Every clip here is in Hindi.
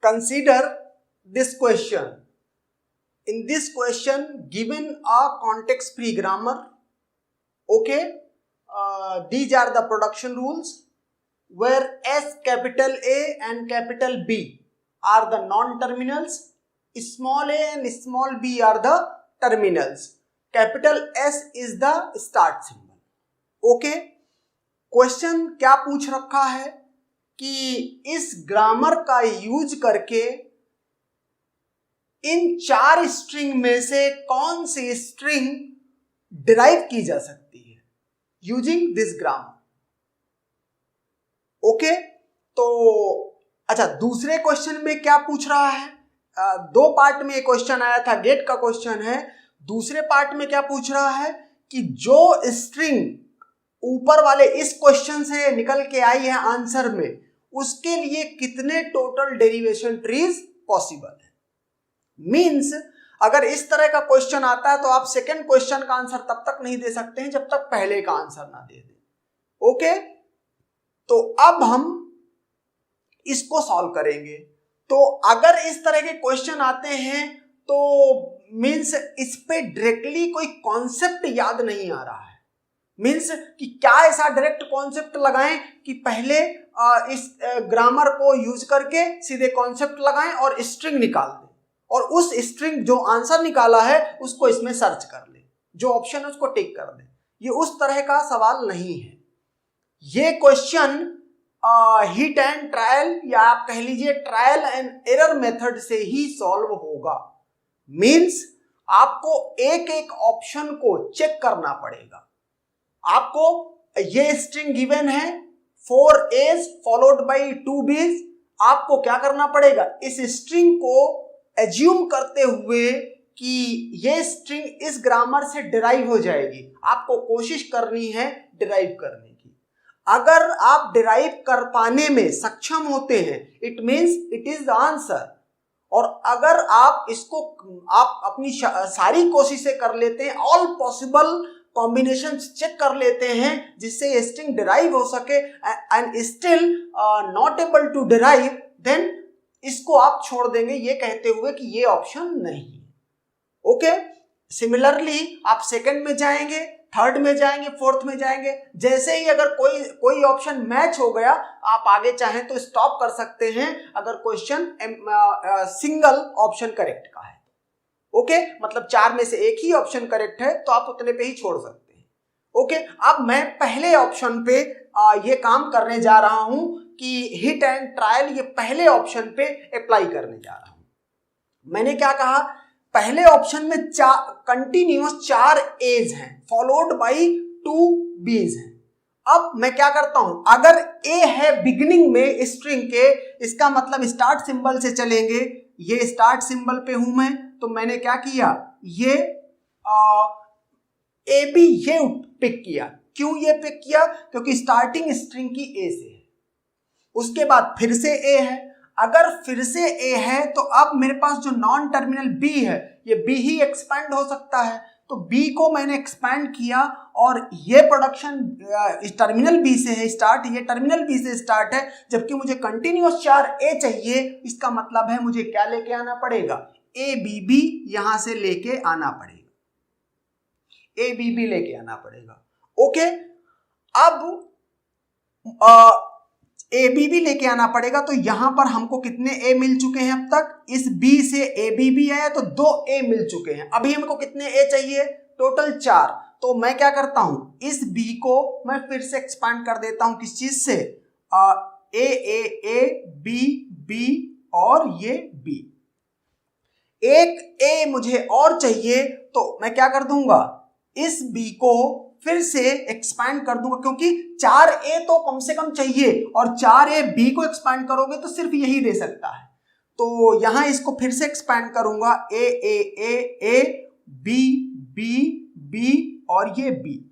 consider this question. In this question, given a context-free grammar, okay, these are the production rules where S capital A and capital B are the non-terminals, small a and small b are the terminals, capital S is the start symbol. Okay, question क्या पूछ रखा है कि इस ग्रामर का यूज करके इन 4 स्ट्रिंग में से कौन सी स्ट्रिंग डिराइव की जा सकती है यूजिंग दिस ग्रामर. ओके, तो अच्छा, दूसरे क्वेश्चन में क्या पूछ रहा है? 2 पार्ट में क्वेश्चन आया था, गेट का क्वेश्चन है. दूसरे पार्ट में क्या पूछ रहा है कि जो स्ट्रिंग ऊपर वाले इस क्वेश्चन से निकल के आई है आंसर में, उसके लिए कितने टोटल डेरिवेशन ट्रीज पॉसिबल है. मींस अगर इस तरह का क्वेश्चन आता है तो आप सेकंड क्वेश्चन का आंसर तब तक नहीं दे सकते हैं जब तक पहले का आंसर ना दे दें. ओके, तो अब हम इसको सॉल्व करेंगे. तो अगर इस तरह के क्वेश्चन आते हैं तो मींस इस पे डायरेक्टली कोई कॉन्सेप्ट याद नहीं आ रहा है. मीन्स कि क्या ऐसा डायरेक्ट कॉन्सेप्ट लगाएं कि पहले इस ग्रामर को यूज करके सीधे कॉन्सेप्ट लगाएं और स्ट्रिंग निकाल दें और उस स्ट्रिंग जो आंसर निकाला है उसको इसमें सर्च कर लें, जो ऑप्शन है उसको टिक कर दें. ये उस तरह का सवाल नहीं है. ये क्वेश्चन हिट एंड ट्रायल या आप कह लीजिए ट्रायल एंड एरर मेथड से ही सॉल्व होगा. मीन्स आपको एक एक ऑप्शन को चेक करना पड़ेगा. आपको ये स्ट्रिंग गिवन है 4 A's फॉलोड बाई 2 B's. आपको क्या करना पड़ेगा? इस स्ट्रिंग को एज्यूम करते हुए कि ये स्ट्रिंग इस ग्रामर से डिराइव हो जाएगी, आपको कोशिश करनी है डिराइव करने की. अगर आप डिराइव कर पाने में सक्षम होते हैं, it means it is the answer. और अगर आप इसको आप अपनी सारी कोशिशें कर लेते हैं, ऑल पॉसिबल कॉम्बिनेशन चेक कर लेते हैं जिससे ये स्ट्रिंग डिराइव हो सके and still not able to derive, then इसको आप छोड़ देंगे ये कहते हुए कि ये ऑप्शन नहीं है. ओके, सिमिलरली आप सेकंड में जाएंगे, थर्ड में जाएंगे, फोर्थ में जाएंगे. जैसे ही अगर कोई ऑप्शन मैच हो गया, आप आगे चाहें तो स्टॉप कर सकते हैं अगर क्वेश्चन सिंगल ऑप्शन करेक्ट का है. ओके, मतलब 4 में से एक ही ऑप्शन करेक्ट है तो आप उतने पे ही छोड़ सकते हैं. ओके, अब मैं पहले ऑप्शन पे ये काम करने जा रहा हूं कि हिट एंड ट्रायल ये पहले ऑप्शन पे अप्लाई करने जा रहा हूं. मैंने क्या कहा? पहले ऑप्शन में कंटिन्यूअस 4 A's हैं फॉलोड बाई 2 B's हैं. अब मैं क्या करता हूं, अगर A है बिगिनिंग में स्ट्रिंग के, इसका मतलब स्टार्ट सिंबल से चलेंगे. ये स्टार्ट सिंबल पे हूं मैं, तो मैंने क्या किया, ये ए बी ये पिक किया. क्यों ये पिक किया? क्योंकि स्टार्टिंग स्ट्रिंग की ए से है. उसके बाद फिर से ए है. अगर फिर से ए है तो अब मेरे पास जो नॉन टर्मिनल बी है, ये बी ही एक्सपैंड हो सकता है. तो बी को मैंने एक्सपैंड किया और ये प्रोडक्शन टर्मिनल बी से है स्टार्ट, ये टर्मिनल बी से स्टार्ट है, जबकि मुझे कंटिन्यूअस 4 ए चाहिए. इसका मतलब है मुझे क्या लेके आना पड़ेगा? ए बी बी यहां से लेके आना पड़ेगा, ए बी बी लेके आना पड़ेगा. ओके, अब ए बी बी लेके आना पड़ेगा. तो यहां पर हमको कितने ए मिल चुके हैं अब तक? इस बी से ए बी बी आया तो 2 ए मिल चुके हैं. अभी हमको कितने ए चाहिए? टोटल 4. तो मैं क्या करता हूं, इस बी को मैं फिर से एक्सपांड कर देता हूं. किस चीज से? ए ए ए बी बी और ये बी. एक ए मुझे और चाहिए तो मैं क्या कर दूंगा, इस बी को फिर से एक्सपैंड कर दूंगा, क्योंकि 4 ए तो कम से कम चाहिए और 4 ए बी को एक्सपैंड करोगे तो सिर्फ यही दे सकता है. तो यहां इसको फिर से एक्सपैंड करूंगा, ए ए ए ए बी बी बी और ये बी.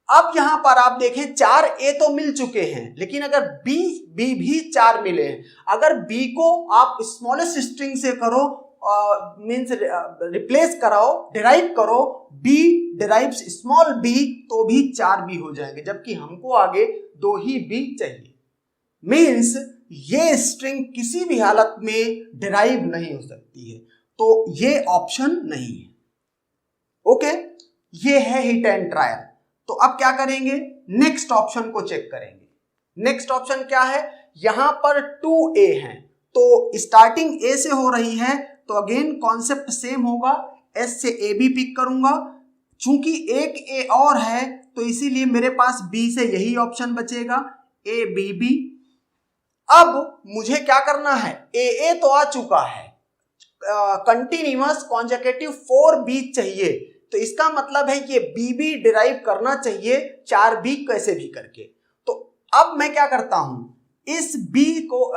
अब यहां पर आप देखें 4 ए तो मिल चुके हैं, लेकिन अगर बी बी भी 4 मिले हैं. अगर बी को आप स्मॉलेस्ट स्ट्रिंग से करो, मीन्स रिप्लेस कराओ, डिराइव करो, बी डिराइव्स स्मॉल बी, तो भी 4 बी हो जाएंगे, जबकि हमको आगे 2 ही बी चाहिए. मीन्स ये स्ट्रिंग किसी भी हालत में डिराइव नहीं हो सकती है, तो ये ऑप्शन नहीं है। ओके, ये है हिट एंड ट्रायल। तो अब क्या करेंगे, नेक्स्ट ऑप्शन को चेक करेंगे। नेक्स्ट ऑप्शन क्या है, यहां पर 2A है, तो स्टार्टिंग A से हो रही है, तो अगेन कॉन्सेप्ट सेम होगा, S से AB पिक करूंगा। चूंकि एक A और है तो इसीलिए मेरे पास B से यही ऑप्शन बचेगा, ABB। अब मुझे क्या करना है, AA तो आ चुका है, कंटिन्यूअस कॉन्जेक्यूटिव 4 बीच चाहिए, तो इसका मतलब है ये BB डिराइव करना चाहिए 4B कैसे भी करके। तो अब मैं क्या करता हूं, इस B को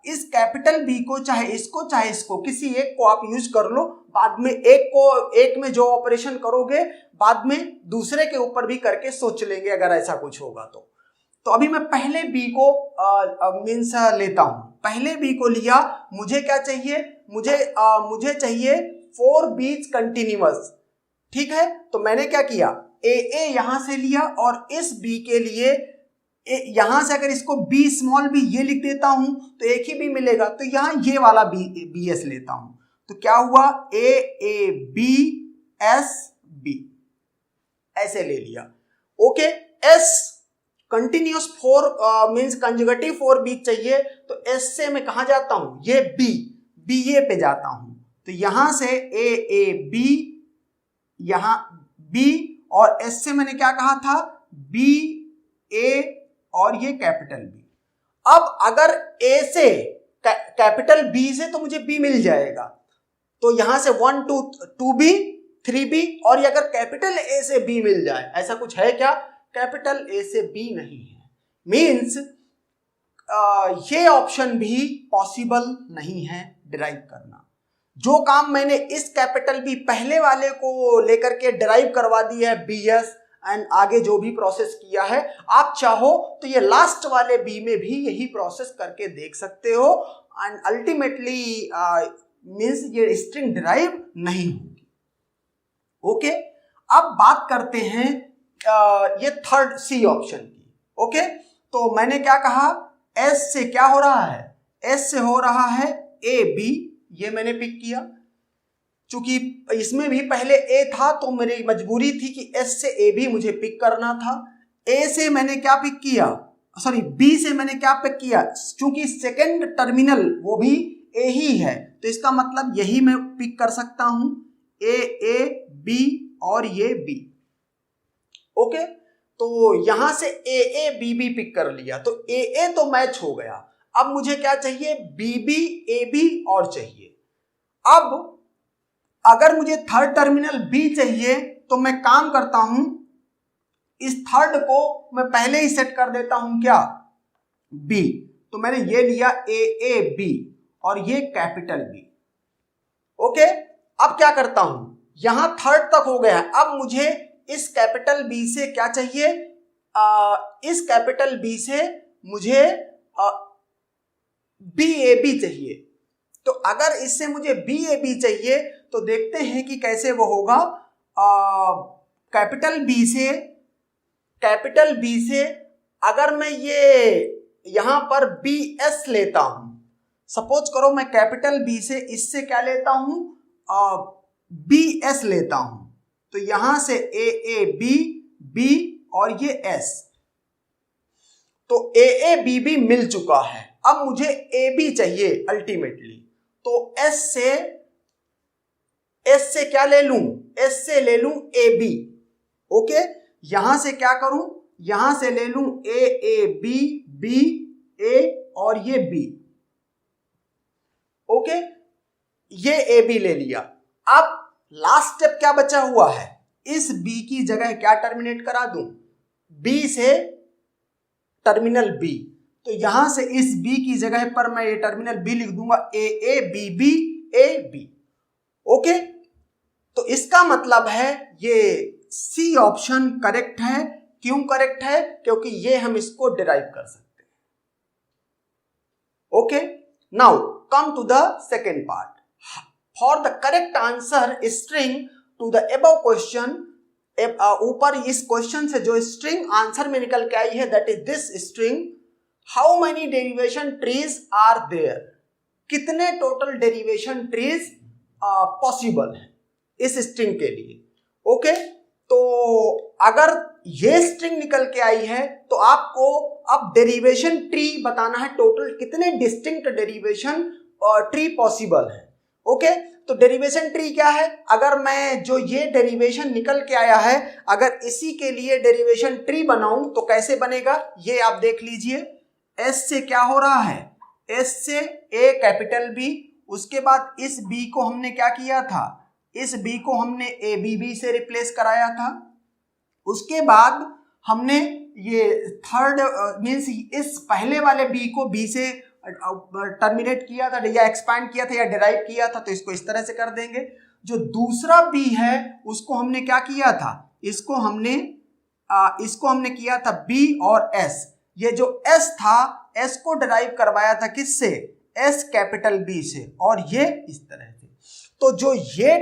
इस कैपिटल B को चाहे इसको किसी एक को आप यूज कर लो, बाद में एक में जो ऑपरेशन करोगे बाद में दूसरे के ऊपर भी करके सोच लेंगे अगर ऐसा कुछ होगा तो अभी मैं पहले B को मीन्स लेता हूं। पहले B को लिया, मुझे क्या चाहिए, मुझे चाहिए 4 बीच कंटिन्यूअस। ठीक है, तो मैंने क्या किया, AA यहां से लिया और इस B के लिए यहां से अगर इसको B स्मॉल b ये लिख देता हूं तो एक ही B मिलेगा, तो यहां ये वाला BS लेता हूं, तो क्या हुआ, AABSB ऐसे ले लिया। Okay, S continuous 4 means conjugative 4 बीच चाहिए, तो S से मैं कहां जाता हूं, ये BA पे जाता हूं, तो यहां से AAB, यहां B और S से मैंने क्या कहा था, BA और ये कैपिटल B। अब अगर A से कैपिटल B से तो मुझे B मिल जाएगा, तो यहां से 1 2B 3B, और ये अगर कैपिटल A से B मिल जाए, ऐसा कुछ है क्या, कैपिटल A से B नहीं है, मीन्स ये ऑप्शन भी पॉसिबल नहीं है डिराइव करना। जो काम मैंने इस कैपिटल B पहले वाले को लेकर के डिराइव करवा दिया है BS एंड आगे जो भी प्रोसेस किया है, आप चाहो तो ये लास्ट वाले B में भी यही प्रोसेस करके देख सकते हो एंड अल्टीमेटली मीन्स ये स्ट्रिंग डिराइव नहीं होगी। ओके, अब बात करते हैं ये थर्ड C ऑप्शन की। ओके, तो मैंने क्या कहा, S से क्या हो रहा है, S से हो रहा है AB, ये मैंने पिक किया। चूंकि इसमें भी पहले A था तो मेरी मजबूरी थी कि S से AB मुझे पिक करना था। A से मैंने क्या पिक किया, सॉरी B से मैंने क्या पिक किया, चूंकि सेकेंड टर्मिनल वो भी A ही है, तो इसका मतलब यही मैं पिक कर सकता हूं, AAB और ये B। ओके, तो यहां से AABB पिक कर लिया, तो AA तो मैच हो गया। अब मुझे क्या चाहिए, BBAB और चाहिए। अब अगर मुझे थर्ड टर्मिनल B चाहिए तो मैं काम करता हूं, इस थर्ड को मैं पहले ही सेट कर देता हूं क्या, B, तो मैंने ये लिया AAB और ये कैपिटल B। ओके, अब क्या करता हूं, यहां थर्ड तक हो गया, अब मुझे इस कैपिटल B से क्या चाहिए, इस कैपिटल B से मुझे BAB चाहिए। तो अगर इससे मुझे BAB चाहिए तो देखते हैं कि कैसे वो होगा। कैपिटल B से अगर मैं ये यहां पर BS लेता हूं, सपोज करो मैं कैपिटल B से इससे क्या लेता हूं, BS लेता हूं, तो यहां से AAB B और ये S, तो AABB मिल चुका है। अब मुझे AB चाहिए अल्टीमेटली, तो S से क्या ले लूं, S से ले लूं AB। ओके, यहां से क्या करूं, यहां से ले लूं AAB B A और ये B। ओके, ये AB ले लिया। अब लास्ट स्टेप क्या बचा हुआ है, इस B की जगह क्या टर्मिनेट करा दूं, B से टर्मिनल B, तो यहां से इस B की जगह पर मैं ये टर्मिनल B लिख दूंगा AABB AB। ओके, तो इसका मतलब है ये C ऑप्शन करेक्ट है। क्यों करेक्ट है, क्योंकि ये हम इसको डिराइव कर सकते हैं। Okay, now come to the second part. For the correct answer string to the above question, ऊपर इस क्वेश्चन से जो स्ट्रिंग आंसर में निकल के आई है that is this string, how many derivation trees are there, कितने टोटल डेरिवेशन ट्रीज पॉसिबल है इस स्ट्रिंग के लिए। ओके, तो अगर ये स्ट्रिंग निकल के आई है तो आपको अब डेरिवेशन ट्री बताना है, टोटल कितने डिस्टिंक्ट डेरिवेशन ट्री पॉसिबल है। ओके, तो डेरिवेशन ट्री क्या है, अगर मैं जो ये डेरिवेशन निकल के आया है अगर इसी के लिए डेरिवेशन ट्री बनाऊं तो कैसे बनेगा, ये आप देख लीजिए। एस से क्या हो रहा है, एस से ए कैपिटल बी, उसके बाद इस बी को हमने क्या किया था, इस बी को हमने ए बी बी से रिप्लेस कराया था। उसके बाद हमने ये थर्ड मीन्स इस पहले वाले बी को बी से टर्मिनेट किया था या एक्सपैंड किया था या डिराइव किया था, तो इसको इस तरह से कर देंगे। जो दूसरा बी है उसको हमने क्या किया था, इसको हमने किया था बी और एस। ये जो एस था, एस को डिराइव करवाया था किससे, एस कैपिटल बी से, और ये इस तरह से। तो जो ये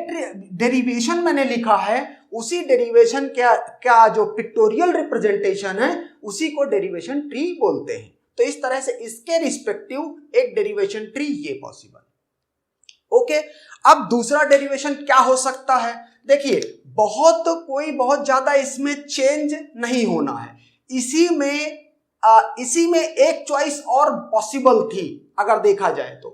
डेरिवेशन मैंने लिखा है उसी डेरिवेशन क्या जो पिक्टोरियल रिप्रेजेंटेशन है उसी को डेरिवेशन ट्री बोलते हैं। तो इस तरह से इसके रिस्पेक्टिव एक डेरिवेशन ट्री ये पॉसिबल। ओके, अब दूसरा डेरिवेशन क्या हो सकता है, देखिए बहुत ज्यादा इसमें चेंज नहीं होना है, इसी में एक चॉइस और पॉसिबल थी। अगर देखा जाए तो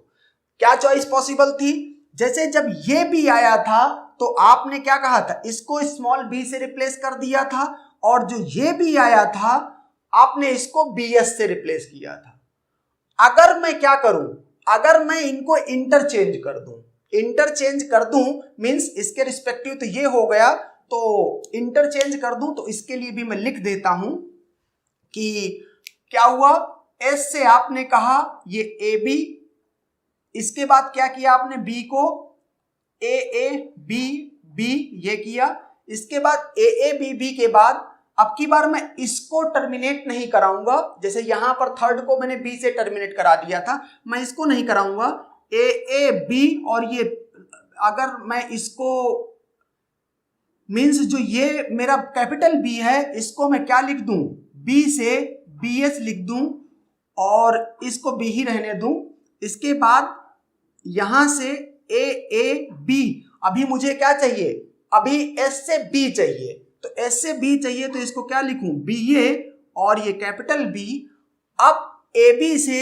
क्या चॉइस पॉसिबल थी, जैसे जब ये बी आया था तो आपने क्या कहा था, इसको स्मॉल बी से रिप्लेस कर दिया था, और जो ये बी आया था आपने इसको बी एस से रिप्लेस किया था। अगर मैं क्या करूं, अगर मैं इनको इंटरचेंज कर दूं मींस इसके रिस्पेक्टिव तो ये हो गया, तो इंटरचेंज कर दूं तो इसके लिए भी मैं लिख देता हूं कि क्या हुआ, एस से आपने कहा ये ए बी, इसके बाद क्या किया आपने, बी को ए बी बी ये किया, इसके बाद ए बी बी के बाद अब की बार मैं इसको टर्मिनेट नहीं कराऊंगा, जैसे यहां पर थर्ड को मैंने बी से टर्मिनेट करा दिया था, मैं इसको नहीं कराऊंगा, ए बी, और ये अगर मैं इसको मींस जो ये मेरा कैपिटल बी है इसको मैं क्या लिख दूं, बी से बी एस लिख दूं और इसको बी ही रहने दूं। इसके बाद यहां से ए बी, अभी मुझे क्या चाहिए, अभी एस से बी चाहिए, तो एस से बी चाहिए तो इसको क्या लिखूं, बी ए और ये कैपिटल बी। अब ए बी से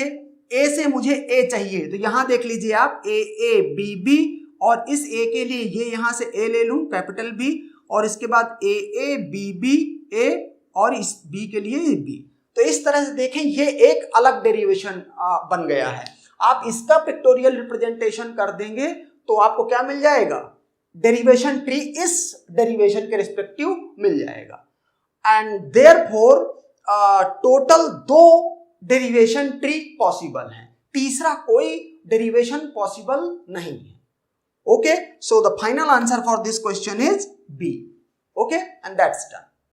ए से मुझे ए चाहिए, तो यहां देख लीजिए आप ए बी बी, और इस ए के लिए ये यहां से ए ले लूं कैपिटल बी, और इसके बाद ए बी बी ए, और इस बी के लिए बी। तो इस तरह से देखें ये एक अलग डेरिवेशन बन गया है। आप इसका पिक्टोरियल रिप्रेजेंटेशन कर देंगे तो आपको क्या मिल जाएगा, डेरिवेशन ट्री इस डेरिवेशन के रिस्पेक्टिव मिल जाएगा। And therefore total 2 derivation tree possible है, तीसरा कोई डेरिवेशन पॉसिबल नहीं है। Okay, so the final answer for this question is B. Okay, and that's done.